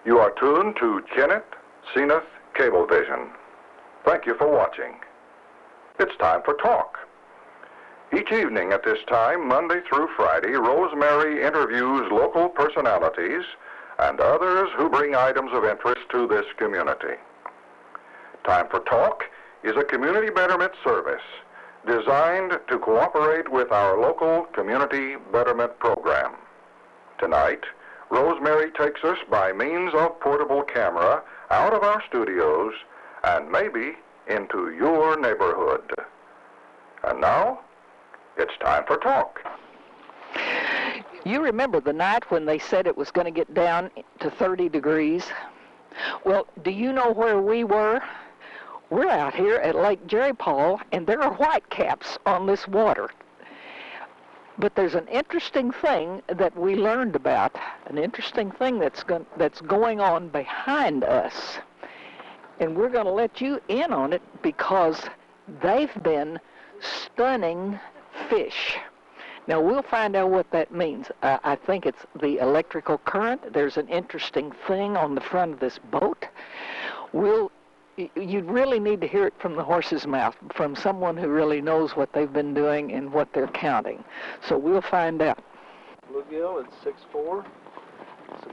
You are tuned to Kennett Zenith Cablevision. Thank you for watching. It's time for talk. Each evening at this time, Monday through Friday, Rosemary interviews local personalities and others who bring items of interest to this community. Time for Talk is a community betterment service designed to cooperate with our local community betterment program. Tonight, Rosemary takes us by means of portable camera out of our studios and maybe into your neighborhood. And now, it's time for talk. You remember the night when they said it was going to get down to 30 degrees? Well, do you know where we were? We're out here at Lake Jerry Paul, and there are whitecaps on this water. But there's an interesting thing that we learned about, an interesting thing that's going on behind us. And we're going to let you in on it because they've been stunning fish. Now, we'll find out what that means. I think it's the electrical current. There's an interesting thing on the front of this boat. You'd really need to hear it from the horse's mouth, from someone who really knows what they've been doing and what they're counting. So we'll find out. Bluegill, it's 6'4".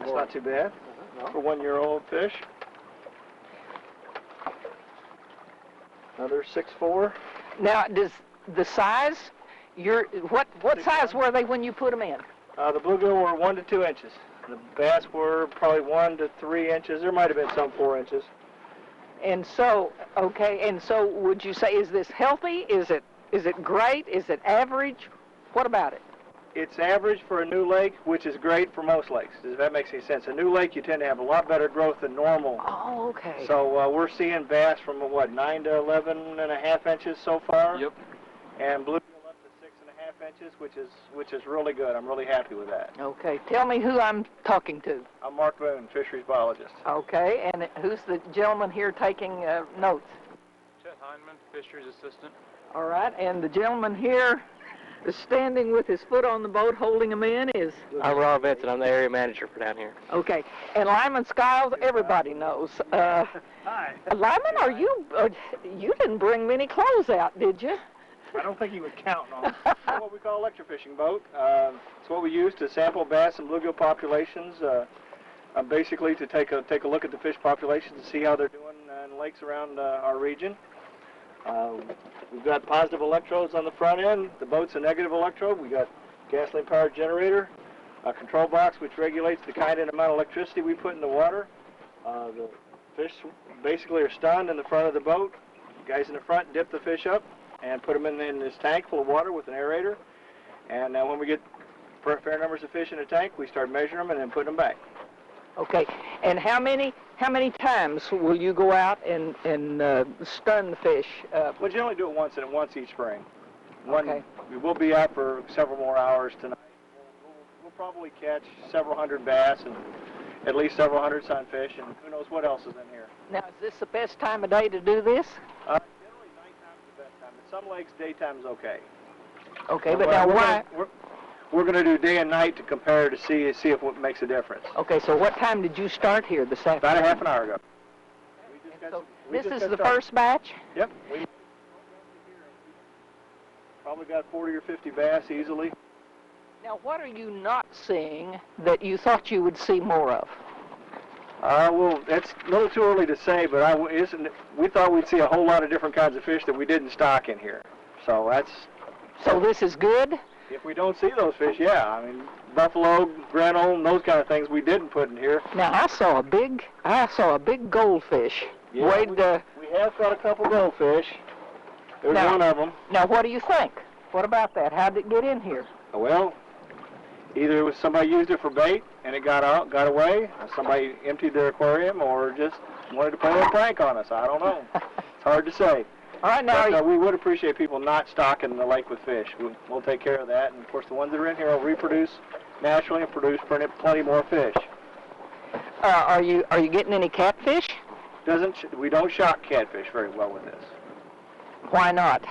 It's not too bad for 1-year-old fish. Another 6'4". Now, does the size, what size were they when you put them in? The bluegill were 1 to 2 inches. The bass were probably 1 to 3 inches. There might have been some 4 inches. And so, okay, and so would you say, is this healthy? Is it great? Is it average? What about it? It's average for a new lake, which is great for most lakes, if that makes any sense. A new lake, you tend to have a lot better growth than normal. Oh, okay. So we're seeing bass from, 9 to 11.5 inches so far? Yep. And bluegill up to 6.5 inches, which is really good. I'm really happy with that. Okay. Tell me who I'm talking to. I'm Mark Boone, fisheries biologist. Okay. And who's the gentleman here taking notes? Chet Heinman, fisheries assistant. All right. And the gentleman here is standing with his foot on the boat holding them in is? I'm Rob Benson. I'm the area manager for down here. Okay. And Lyman Skiles, everybody knows. Hi. Lyman, you didn't bring many clothes out, did you? I don't think he was counting on it. It's what we call electrofishing boat. It's what we use to sample bass and bluegill populations, basically to take a look at the fish populations and see how they're doing in lakes around our region. We've got positive electrodes on the front end. The boat's a negative electrode. We got gasoline-powered generator, a control box which regulates the kind and amount of electricity we put in the water. The fish basically are stunned in the front of the boat. The guys in the front dip the fish up and put them in this tank full of water with an aerator. And when we get fair numbers of fish in the tank, we start measuring them and then putting them back. Okay. And how many times will you go out and stun the fish? We generally do it once each spring. Okay. We will be out for several more hours tonight. We'll probably catch several hundred bass and at least several hundred sunfish, and who knows what else is in here. Now, is this the best time of day to do this? Generally, nighttime is the best time. In some lakes, daytime is okay. Okay, but now why? We're going to do day and night to compare to see if it makes a difference. Okay, so what time did you start here this afternoon? About a half an hour ago. This is the first batch? Yep. We probably got 40 or 50 bass easily. Now, what are you not seeing that you thought you would see more of? Well, it's a little too early to say, but we thought we'd see a whole lot of different kinds of fish that we didn't stock in here. So So this is good? If we don't see those fish, yeah. I mean, buffalo, grinnell, those kind of things we didn't put in here. Now, I saw a big goldfish. Yeah, we have got a couple goldfish. There's one of them. Now, what do you think? What about that? How did it get in here? Well, either it was somebody used it for bait and it got away, or somebody emptied their aquarium, or just wanted to play a prank on us. I don't know. It's hard to say. All right, now but, we would appreciate people not stocking the lake with fish. We'll take care of that, and of course the ones that are in here will reproduce naturally and produce plenty more fish. Are you getting any catfish? We don't shock catfish very well with this. Why not?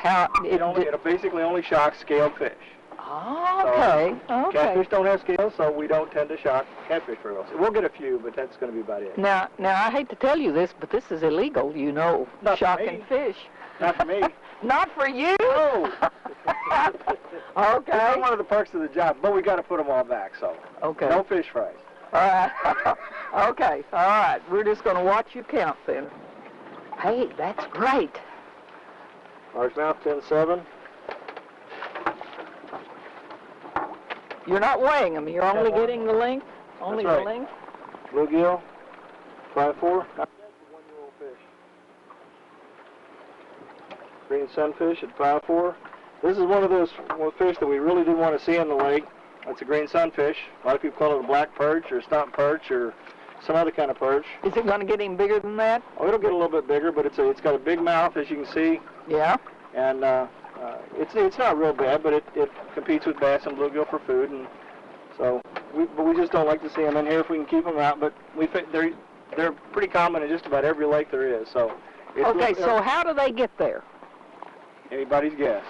It basically only shocks scaled fish. Okay, okay. Catfish don't have scales, so we don't tend to shock catfish very well. So we'll get a few, but that's going to be about it. Now, I hate to tell you this, but this is illegal, you know, Not for shocking me. fish. Not for me. Not for you? No. Okay. It's not one of the perks of the job, but we got to put them all back, so. Okay. No fish fries. All right. Okay, all right. We're just going to watch you count then. Hey, that's great. Largemouth 10-7. You're not weighing them. You're only getting the length? Only That's the right. length? Bluegill 5-4. Not bad for 1-year-old fish. Green sunfish at 5-4. This is one of those fish that we really didn't want to see in the lake. That's a green sunfish. A lot of people call it a black perch or a stump perch or some other kind of perch. Is it going to get any bigger than that? Oh, it'll get a little bit bigger, but it's got a big mouth, as you can see. Yeah. And it's not real bad, but it competes with bass and bluegill for food, and so we just don't like to see them in here if we can keep them out. But they're pretty common in just about every lake there is. So Okay, so how do they get there? Anybody's guess.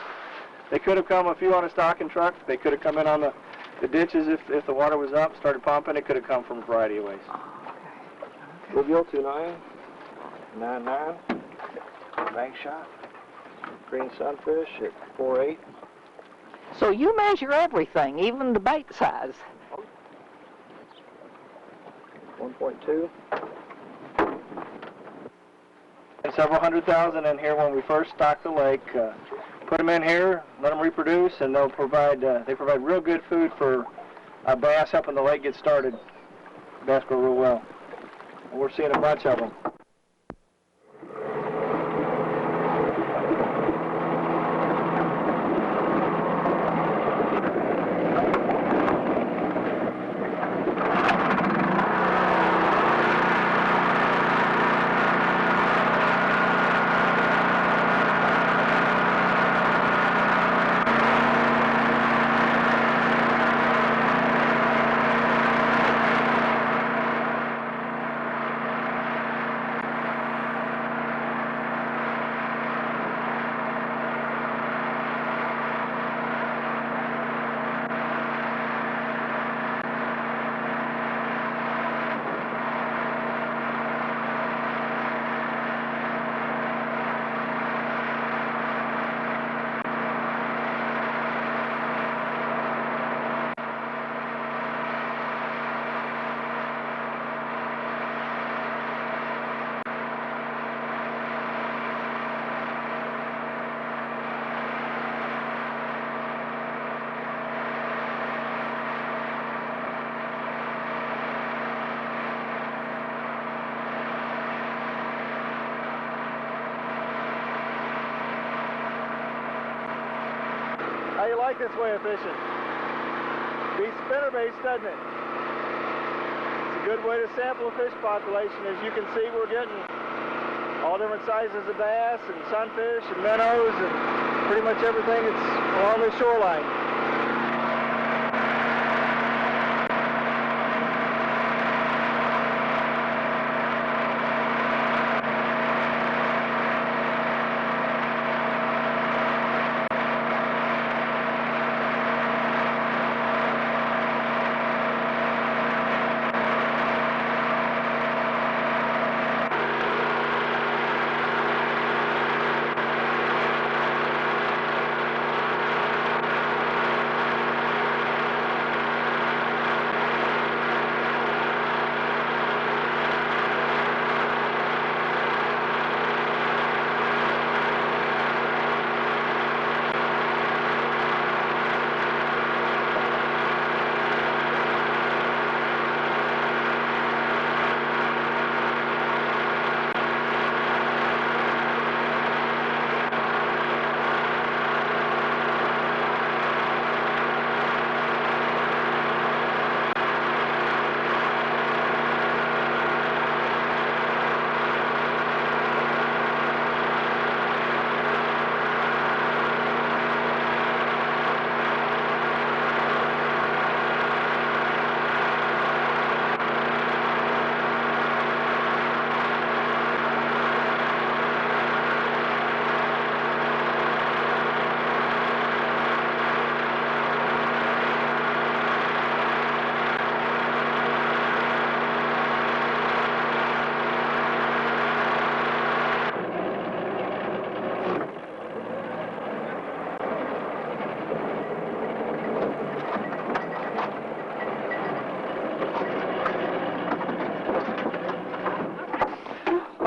They could have come a few on a stocking truck. They could have come in on the ditches if the water was up, started pumping. It could have come from a variety of ways. Okay. Bluegill 2-9, 9-9, bank shot. Green sunfish at 4-8. So you measure everything, even the bait size. 1.2. And several 100,000 in here when we first stocked the lake. Put them in here, let them reproduce, and they provide real good food for bass helping the lake get started. Bass grow real well. And we're seeing a bunch of them. How you like this way of fishing? Beats spinner-based, doesn't it? It's a good way to sample a fish population. As you can see, we're getting all different sizes of bass and sunfish and minnows and pretty much everything that's along the shoreline.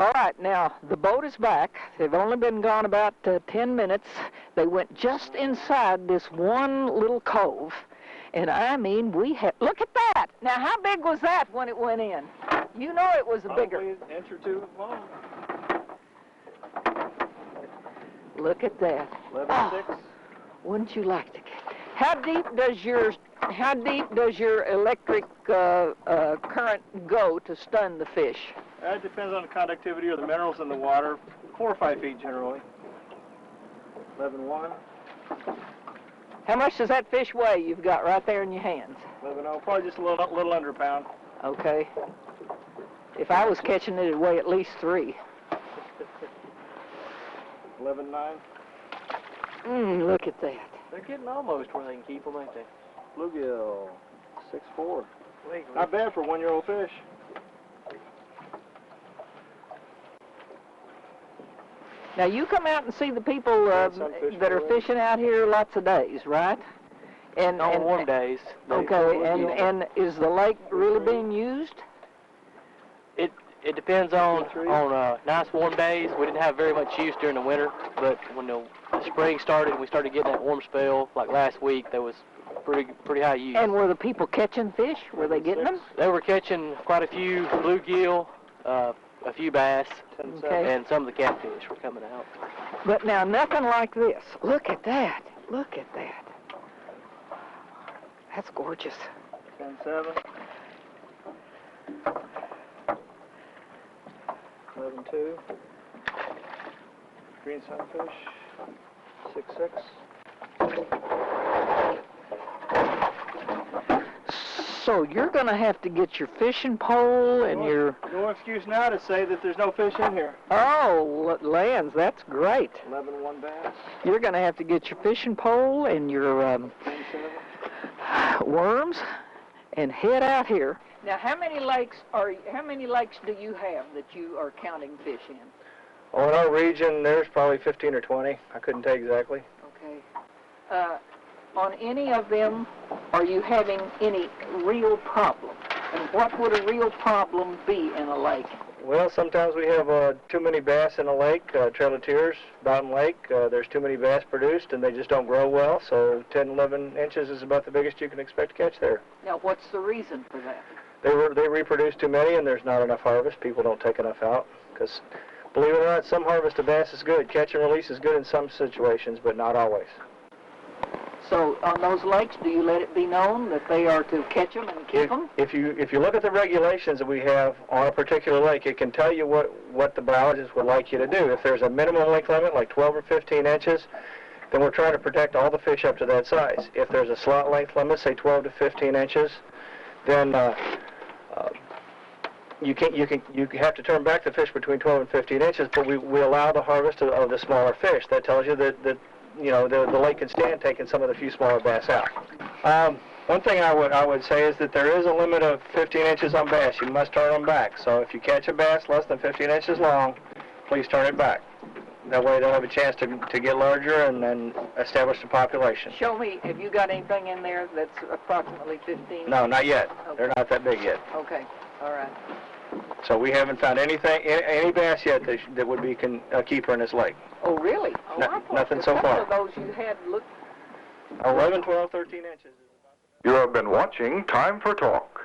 All right, now, the boat is back. They've only been gone about 10 minutes. They went just inside this one little cove. And I mean, look at that. Now, how big was that when it went in? You know it was bigger. Probably an inch or two long. Look at that. 11.6. Wouldn't you like to get? How deep does your electric current go to stun the fish? It depends on the conductivity or the minerals in the water. 4 or 5 feet generally. 11.1. How much does that fish weigh you've got right there in your hands? 11.0. Probably just a little under a pound. Okay. If I was catching it, it'd weigh at least 3. 11.9. Look at that. They're getting almost where they can keep them, ain't they? Bluegill. 6.4. Not bad for 1-year-old fish. Now, you come out and see the people that are fishing out here lots of days, right? On warm days. Okay, and is the lake really being used? It depends on nice warm days. We didn't have very much use during the winter, but when the spring started and we started getting that warm spell, like last week, there was pretty high use. And were the people catching fish? Were they getting them? They were catching quite a few bluegill, a few bass, and some of the catfish were coming out. But now, nothing like this. Look at that. Look at that. That's gorgeous. 10.7. 11.2. Green sunfish. 6.6. So you're going to have to get your fishing pole and your... No excuse now to say that there's no fish in here. Oh, lands, that's great. 11.1 bass. You're going to have to get your fishing pole and your 10.7. worms and head out here. Now, how many lakes do you have that you are counting fish in? Oh, in our region, there's probably 15 or 20. I couldn't tell exactly. Okay. On any of them, are you having any real problem? And what would a real problem be in a lake? Well, sometimes we have too many bass in a lake, Trail of Tears, Mountain Lake. There's too many bass produced, and they just don't grow well. So 10, 11 inches is about the biggest you can expect to catch there. Now, what's the reason for that? They reproduce too many, and there's not enough harvest. People don't take enough out because, believe it or not, some harvest of bass is good. Catch and release is good in some situations, but not always. So on those lakes, do you let it be known that they are to catch them and keep them? If you look at the regulations that we have on a particular lake, it can tell you what the biologists would like you to do. If there's a minimum lake limit, like 12 or 15 inches, then we're trying to protect all the fish up to that size. If there's a slot length limit, say 12 to 15 inches, then you have to turn back the fish between 12 and 15 inches, but we allow the harvest of the smaller fish. That tells you that the lake can stand taking some of the few smaller bass out. One thing I would say is that there is a limit of 15 inches on bass. You must turn them back. So if you catch a bass less than 15 inches long, please turn it back. That way they'll have a chance to get larger and then establish the population. Show me, have you got anything in there that's approximately 15? No, not yet. Okay. They're not that big yet. Okay, all right. So we haven't found any bass yet that would be a keeper in this lake. Oh, really? Oh, No, I thought nothing so a far. couple of those you had looked... 11, 12, 13 inches. You have been watching Time for Talk.